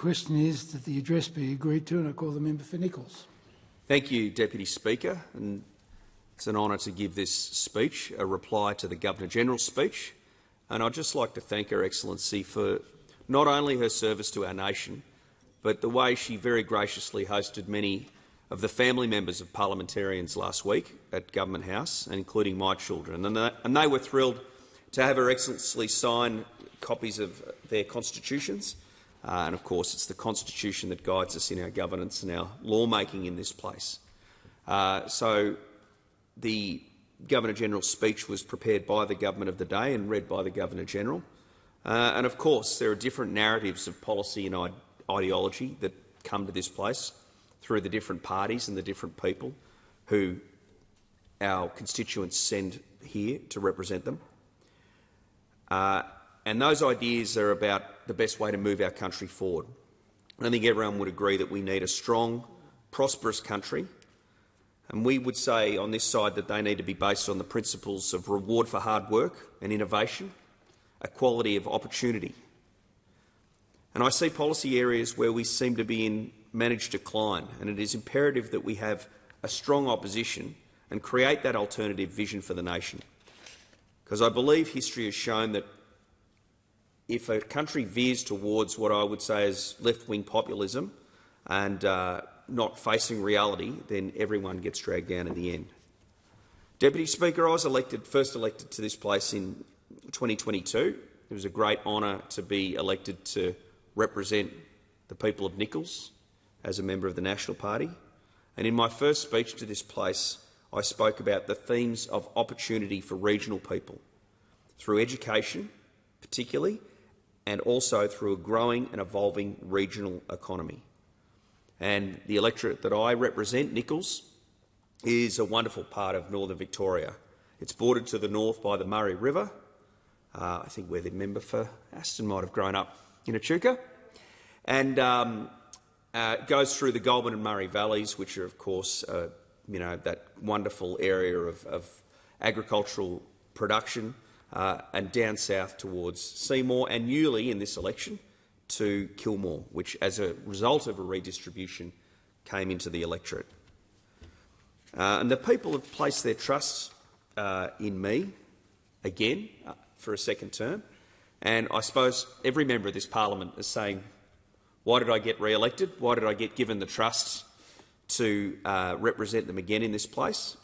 question is that the address be agreed to, and I call the member for Nichols. Thank you, Deputy Speaker. And it's an honour to give this speech a reply to the Governor-General's speech. And I'd just like to thank Her Excellency for not only her service to our nation, but the way she very graciously hosted many of the family members of parliamentarians last week at Government House, including my children. And they were thrilled to have Her Excellency sign copies of their constitutions. And of course, it's the Constitution that guides us in our governance and our lawmaking in this place. So the Governor-General's speech was prepared by the government of the day and read by the Governor-General. And of course, there are different narratives of policy and ideology that come to this place through the different parties and the different people who our constituents send here to represent them. And those ideas are about the best way to move our country forward. I think everyone would agree that we need a strong, prosperous country, and we would say on this side that they need to be based on the principles of reward for hard work and innovation, equality of opportunity. And I see policy areas where we seem to be in managed decline, and it is imperative that we have a strong opposition and create that alternative vision for the nation. Because I believe history has shown that if a country veers towards what I would say is left-wing populism and not facing reality, then everyone gets dragged down in the end. Deputy Speaker, I was first elected to this place in 2022. It was a great honour to be elected to represent the people of Nichols as a member of the National Party. And in my first speech to this place, I spoke about the themes of opportunity for regional people, through education particularly, and also through a growing and evolving regional economy. And the electorate that I represent, Nichols, is a wonderful part of northern Victoria. It's bordered to the north by the Murray River. I think where the member for Aston might have grown up in Echuca. And goes through the Goulburn and Murray valleys, which are, of course, that wonderful area of agricultural production, and down south towards Seymour, and newly in this election to Kilmore, which as a result of a redistribution came into the electorate. And the people have placed their trust in me again for a second term, and I suppose every member of this parliament is saying, why did I get re-elected? Why did I get given the trust to represent them again in this place?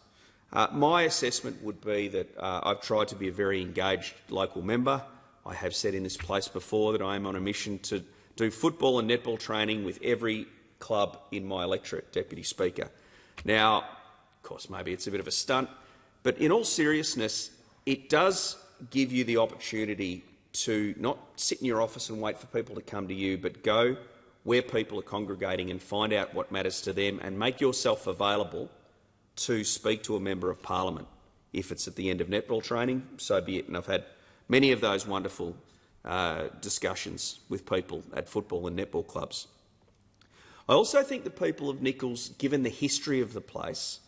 My assessment would be that I've tried to be a very engaged local member. I have said in this place before that I am on a mission to do football and netball training with every club in my electorate, Deputy Speaker. Now, of course, maybe it's a bit of a stunt, but in all seriousness, it does give you the opportunity to not sit in your office and wait for people to come to you, but go where people are congregating and find out what matters to them and make yourself available to speak to a member of parliament. If it's at the end of netball training, so be it. And I've had many of those wonderful discussions with people at football and netball clubs. I also think the people of Nichols, given the history of the place,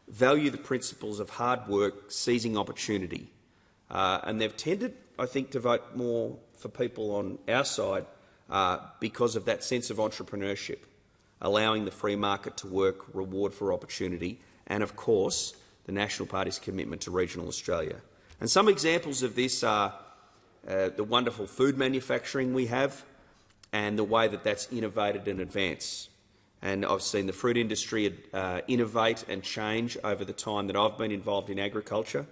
value the principles of hard work, seizing opportunity. And they've tended, I think, to vote more for people on our side because of that sense of entrepreneurship, allowing the free market to work, reward for opportunity, and, of course, the National Party's commitment to regional Australia. And some examples of this are the wonderful food manufacturing we have and the way that that's innovated and advanced. And I've seen the fruit industry innovate and change over the time that I've been involved in agriculture.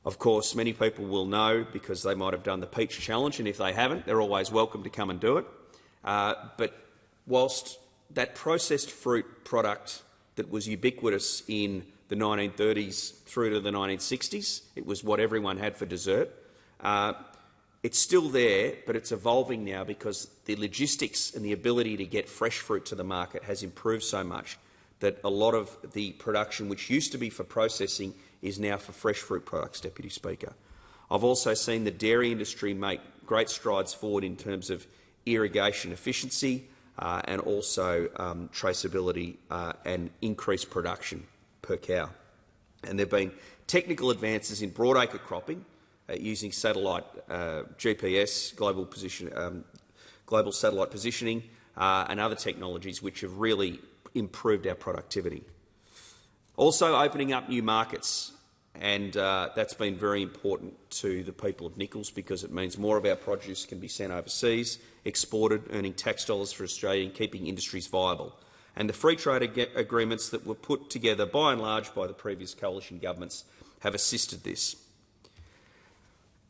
Of course, many people will know because they might have done the Peach Challenge, and if they haven't, they're always welcome to come and do it. But whilst that processed fruit product that was ubiquitous in the 1930s through to the 1960s, it was what everyone had for dessert. It's still there, but it's evolving now because the logistics and the ability to get fresh fruit to the market has improved so much that a lot of the production, which used to be for processing, is now for fresh fruit products, Deputy Speaker. I've also seen the dairy industry make great strides forward in terms of irrigation efficiency and also traceability and increased production per cow. And there have been technical advances in broadacre cropping using satellite GPS, global global satellite positioning and other technologies which have really improved our productivity. Also opening up new markets, and that's been very important to the people of Nichols because it means more of our produce can be sent overseas, exported, earning tax dollars for Australia and keeping industries viable. And the free trade agreements that were put together by and large by the previous coalition governments have assisted this.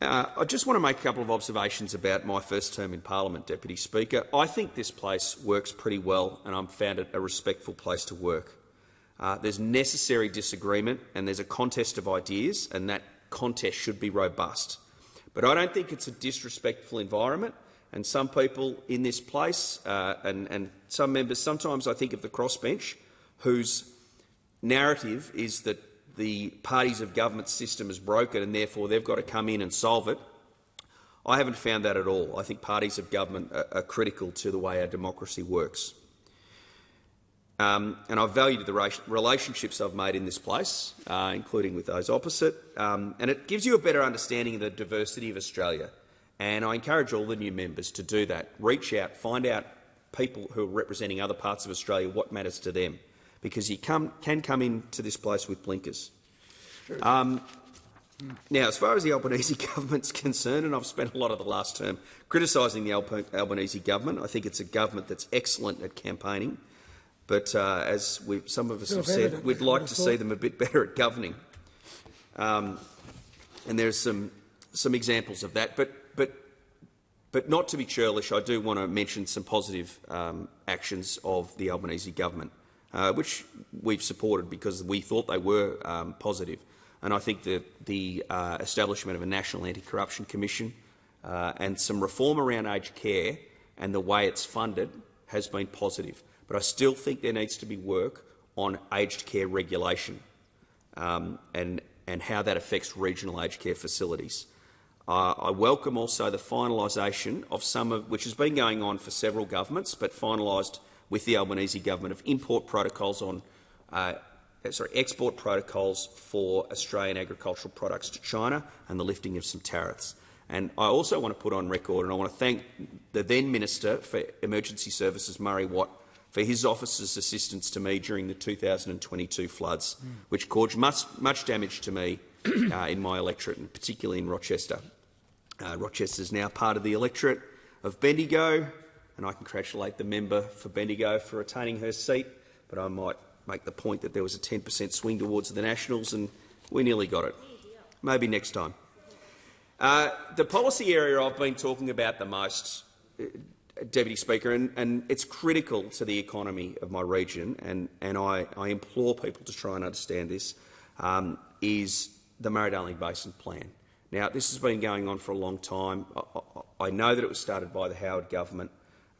I just want to make a couple of observations about my first term in Parliament, Deputy Speaker. I think this place works pretty well and I've found it a respectful place to work. There's necessary disagreement and there's a contest of ideas, and that contest should be robust. But I don't think it's a disrespectful environment, and some people in this place and some members, sometimes I think of the crossbench, whose narrative is that the parties of government system is broken and therefore they've got to come in and solve it. I haven't found that at all. I think parties of government are critical to the way our democracy works. And I've valued the relationships I've made in this place, including with those opposite, and it gives you a better understanding of the diversity of Australia. And I encourage all the new members to do that. Reach out, find out people who are representing other parts of Australia, what matters to them, because you can come into this place with blinkers. Now, as far as the Albanese government's concerned, and I've spent a lot of the last term criticising the Albanese government, I think it's a government that's excellent at campaigning. But as some of us have said, we'd like to see them a bit better at governing. And there's some examples of that. But not to be churlish, I do want to mention some positive actions of the Albanese government, which we've supported because we thought they were positive. And I think that the establishment of a National Anti-Corruption Commission and some reform around aged care and the way it's funded has been positive. But I still think there needs to be work on aged care regulation and how that affects regional aged care facilities. I welcome also the finalisation of some of which has been going on for several governments, but finalised with the Albanese government, of export protocols for Australian agricultural products to China and the lifting of some tariffs. And I also want to put on record, and I want to thank the then Minister for Emergency Services, Murray Watt, for his office's assistance to me during the 2022 floods, which caused much damage to me in my electorate, and particularly in Rochester. Rochester is now part of the electorate of Bendigo, and I congratulate the member for Bendigo for retaining her seat, but I might make the point that there was a 10% swing towards the Nationals and we nearly got it. Maybe next time. The policy area I've been talking about the most, Deputy Speaker, and it's critical to the economy of my region, and I implore people to try and understand this, is the Murray-Darling Basin Plan. Now, this has been going on for a long time. I know that it was started by the Howard government,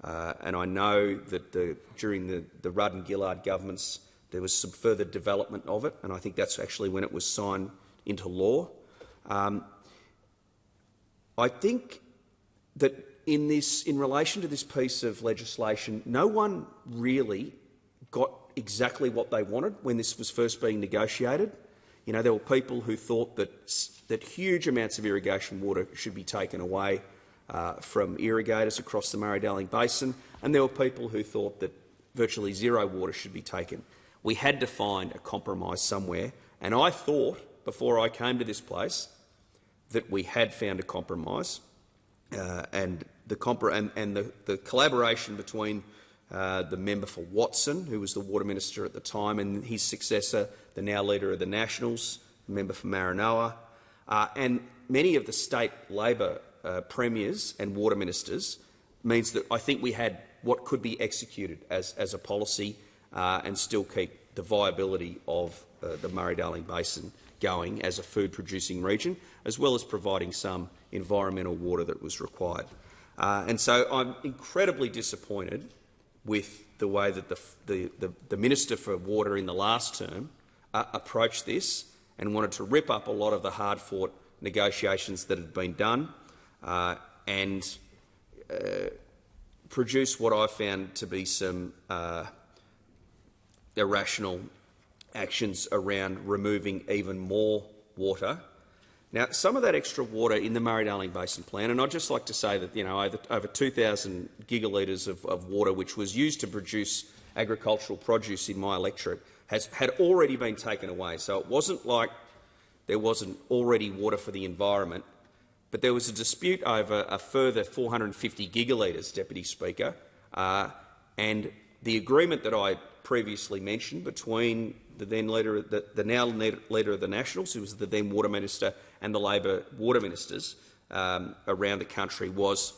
and I know that during the Rudd and Gillard governments there was some further development of it, and I think that's actually when it was signed into law. I think that in relation to this piece of legislation, no one really got exactly what they wanted when this was first being negotiated. You know, there were people who thought that huge amounts of irrigation water should be taken away from irrigators across the Murray-Darling Basin, and there were people who thought that virtually zero water should be taken. We had to find a compromise somewhere, and I thought, before I came to this place, that we had found a compromise, and the collaboration between the member for Watson, who was the Water Minister at the time, and his successor, the now Leader of the Nationals, the member for Maranoa, and many of the state Labor premiers and water ministers, means that I think we had what could be executed as a policy and still keep the viability of the Murray-Darling Basin going as a food-producing region, as well as providing some environmental water that was required. And so I'm incredibly disappointed with the way that the Minister for Water in the last term approached this and wanted to rip up a lot of the hard-fought negotiations that had been done and produce what I found to be some irrational actions around removing even more water. Now, some of that extra water in the Murray-Darling Basin Plan, and I'd just like to say that over 2,000 gigalitres of water, which was used to produce agricultural produce in my electorate, had already been taken away. So it wasn't like there wasn't already water for the environment, but there was a dispute over a further 450 gigalitres, Deputy Speaker, and the agreement that I previously mentioned between the then leader, the now leader of the Nationals, who was the then Water Minister, and the Labor Water Ministers around the country was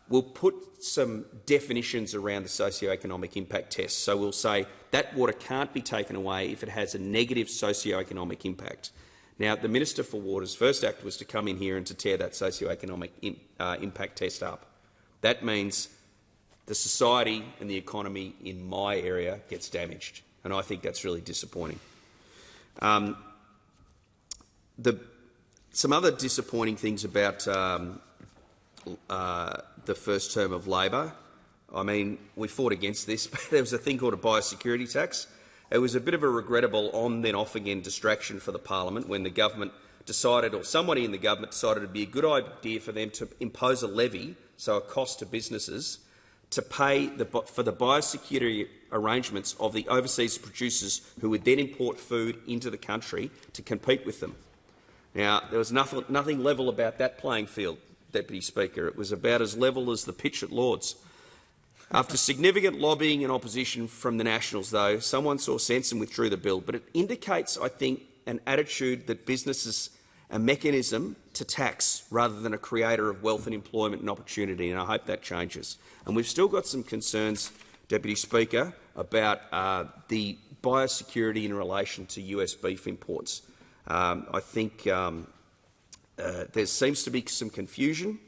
we'll put some definitions around the socio-economic impact test. So we'll say that water can't be taken away if it has a negative socio-economic impact. Now, the Minister for Water's first act was to come in here and to tear that socio-economic impact test up. That means the society and the economy in my area gets damaged, and I think that's really disappointing. Some other disappointing things about the first term of Labor. I mean, we fought against this, but there was a thing called a biosecurity tax. It was a bit of a regrettable on then off again distraction for the parliament when the government decided, or somebody in the government decided it would be a good idea for them to impose a levy, so a cost to businesses, to pay for the biosecurity arrangements of the overseas producers who would then import food into the country to compete with them. Now, there was nothing level about that playing field, Deputy Speaker. It was about as level as the pitch at Lord's. After significant lobbying and opposition from the Nationals, though, someone saw sense and withdrew the bill. But it indicates, I think, an attitude that business is a mechanism to tax rather than a creator of wealth and employment and opportunity, and I hope that changes. And we've still got some concerns, Deputy Speaker, about the biosecurity in relation to US beef imports. I think there seems to be some confusion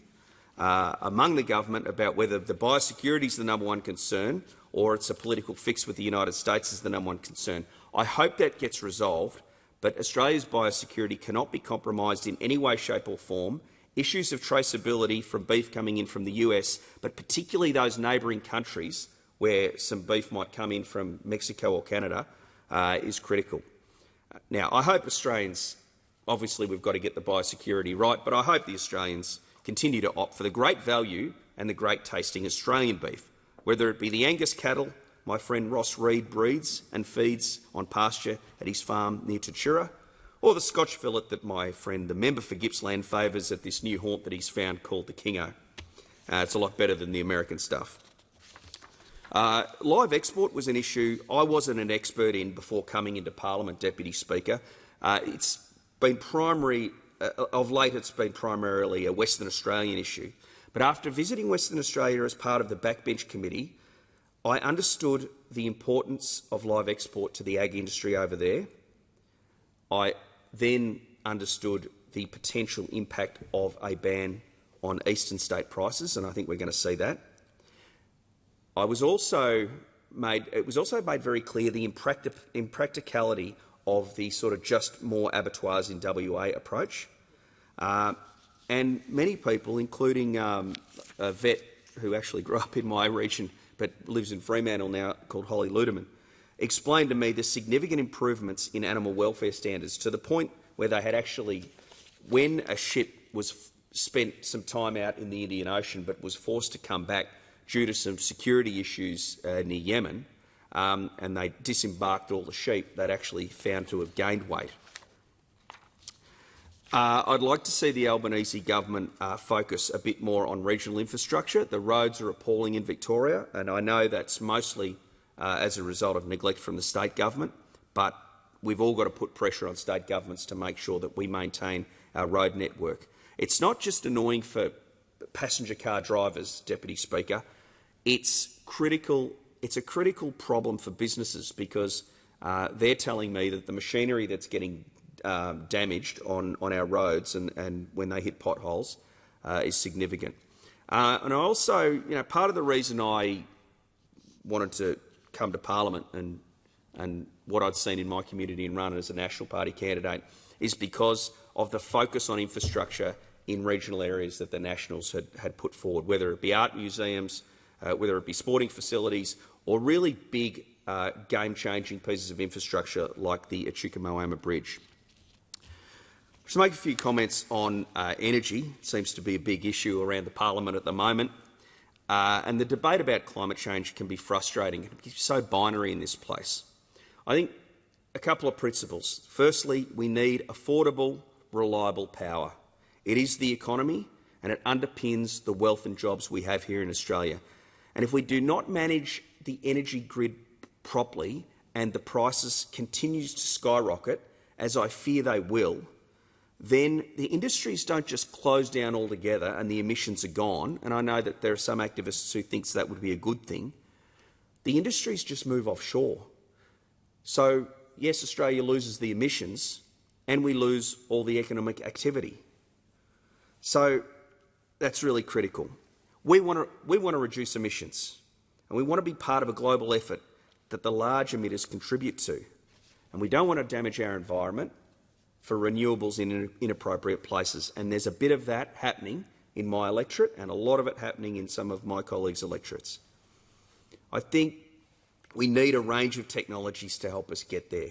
among the government about whether the biosecurity is the #1 concern or it's a political fix with the United States is the #1 concern. I hope that gets resolved, but Australia's biosecurity cannot be compromised in any way, shape or form. Issues of traceability from beef coming in from the US, but particularly those neighbouring countries where some beef might come in from Mexico or Canada, is critical. Now, I hope Australians, obviously we've got to get the biosecurity right, but I hope the Australians continue to opt for the great value and the great tasting Australian beef, whether it be the Angus cattle my friend Ross Reed breeds and feeds on pasture at his farm near Tatura, or the Scotch fillet that my friend the member for Gippsland favours at this new haunt that he's found called the Kingo. It's a lot better than the American stuff. Live export was an issue I wasn't an expert in before coming into Parliament, Deputy Speaker. It's been of late it's been primarily a Western Australian issue. But after visiting Western Australia as part of the Backbench Committee, I understood the importance of live export to the ag industry over there. I then understood the potential impact of a ban on eastern state prices, and I think we're going to see that. It was also made very clear the impracticality of the sort of just more abattoirs in WA approach. And many people, including a vet who actually grew up in my region but lives in Fremantle now, called Holly Ludeman, explained to me the significant improvements in animal welfare standards to the point where they had actually, when a ship was spent some time out in the Indian Ocean but was forced to come back due to some security issues near Yemen, and they disembarked all the sheep, they'd actually found to have gained weight. I'd like to see the Albanese government focus a bit more on regional infrastructure. The roads are appalling in Victoria, and I know that's mostly as a result of neglect from the state government, but we've all got to put pressure on state governments to make sure that we maintain our road network. It's not just annoying for passenger car drivers, Deputy Speaker. It's a critical problem for businesses because they're telling me that the machinery that's getting damaged on our roads and when they hit potholes is significant. And I also, part of the reason I wanted to come to Parliament and what I'd seen in my community and run as a National Party candidate is because of the focus on infrastructure in regional areas that the Nationals had put forward, whether it be art museums, whether it be sporting facilities, or really big game-changing pieces of infrastructure like the Echuca-Moama Bridge. Just make a few comments on energy. It seems to be a big issue around the parliament at the moment. And the debate about climate change can be frustrating. It can be so binary in this place. I think a couple of principles. Firstly, we need affordable, reliable power. It is the economy and it underpins the wealth and jobs we have here in Australia. And if we do not manage the energy grid properly and the prices continue to skyrocket, as I fear they will, then the industries don't just close down altogether and the emissions are gone, and I know that there are some activists who think that would be a good thing. The industries just move offshore. So, yes, Australia loses the emissions and we lose all the economic activity. So that's really critical. We want to reduce emissions, and we want to be part of a global effort that the large emitters contribute to. And we don't want to damage our environment for renewables in inappropriate places. And there's a bit of that happening in my electorate and a lot of it happening in some of my colleagues' electorates. I think we need a range of technologies to help us get there,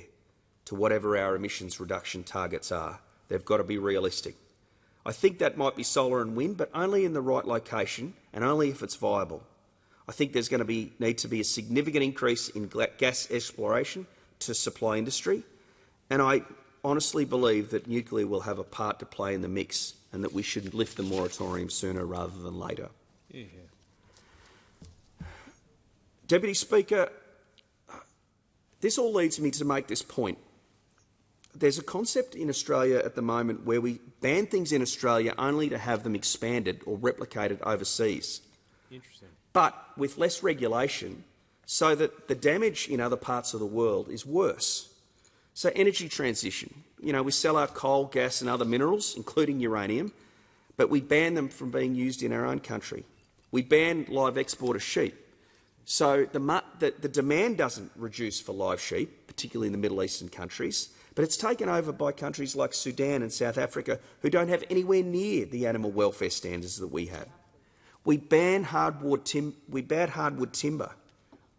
to whatever our emissions reduction targets are. They've got to be realistic. I think that might be solar and wind, but only in the right location and only if it's viable. I think there's going to need to be a significant increase in gas exploration to supply industry, and I honestly believe that nuclear will have a part to play in the mix and that we should lift the moratorium sooner rather than later. Yeah. Deputy Speaker, this all leads me to make this point. There's a concept in Australia at the moment where we ban things in Australia only to have them expanded or replicated overseas. Interesting. But with less regulation, so that the damage in other parts of the world is worse. So energy transition. We sell our coal, gas and other minerals, including uranium, but we ban them from being used in our own country. We ban live export of sheep. So the demand doesn't reduce for live sheep, particularly in the Middle Eastern countries, but it's taken over by countries like Sudan and South Africa who don't have anywhere near the animal welfare standards that we have. We ban hardwood timber,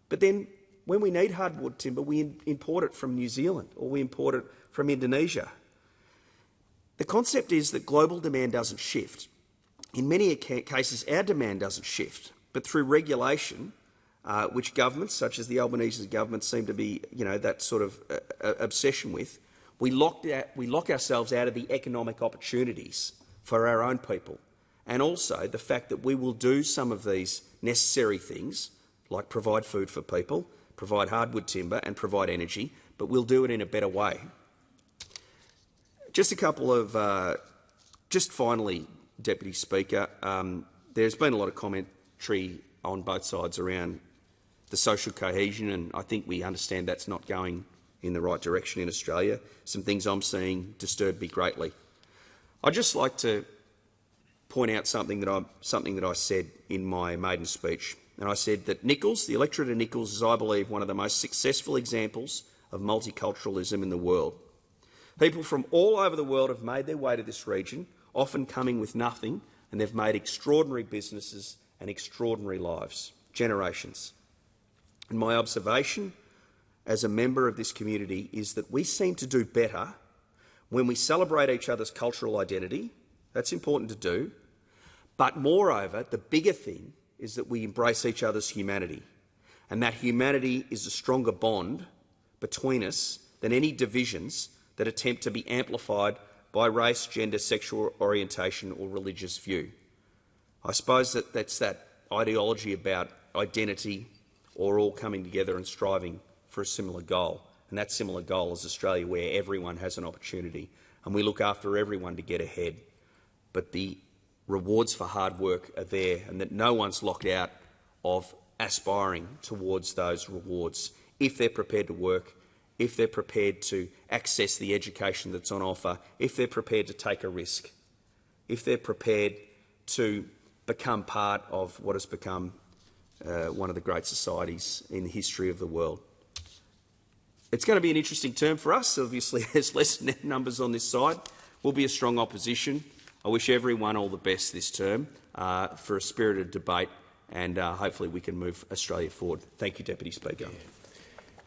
but then when we need hardwood timber, we import it from New Zealand or we import it from Indonesia. The concept is that global demand doesn't shift. In many cases, our demand doesn't shift, but through regulation, which governments, such as the Albanese government, seem to be, that sort of obsession with, we lock ourselves out of the economic opportunities for our own people, and also the fact that we will do some of these necessary things, like provide food for people, provide hardwood timber and provide energy, but we'll do it in a better way. Just a couple of, just finally, Deputy Speaker, there's been a lot of commentary on both sides around the social cohesion, and I think we understand that's not going in the right direction in Australia. Some things I'm seeing disturb me greatly. I'd just like to point out something that I said in my maiden speech. And I said that Nichols, the electorate of Nichols, is, I believe, one of the most successful examples of multiculturalism in the world. People from all over the world have made their way to this region, often coming with nothing, and they've made extraordinary businesses and extraordinary lives, generations. And my observation as a member of this community is that we seem to do better when we celebrate each other's cultural identity. That's important to do. But moreover, the bigger thing is that we embrace each other's humanity. And that humanity is a stronger bond between us than any divisions that attempt to be amplified by race, gender, sexual orientation or religious view. I suppose that's that ideology about identity or all coming together and striving for a similar goal. And that similar goal is Australia, where everyone has an opportunity and we look after everyone to get ahead. But the rewards for hard work are there, and that no one's locked out of aspiring towards those rewards if they're prepared to work, if they're prepared to access the education that's on offer, if they're prepared to take a risk, if they're prepared to become part of what has become one of the great societies in the history of the world. It's going to be an interesting term for us. Obviously, there's less numbers on this side. We'll be a strong opposition. I wish everyone all the best this term for a spirited debate, and hopefully we can move Australia forward. Thank you, Deputy Speaker. Yeah.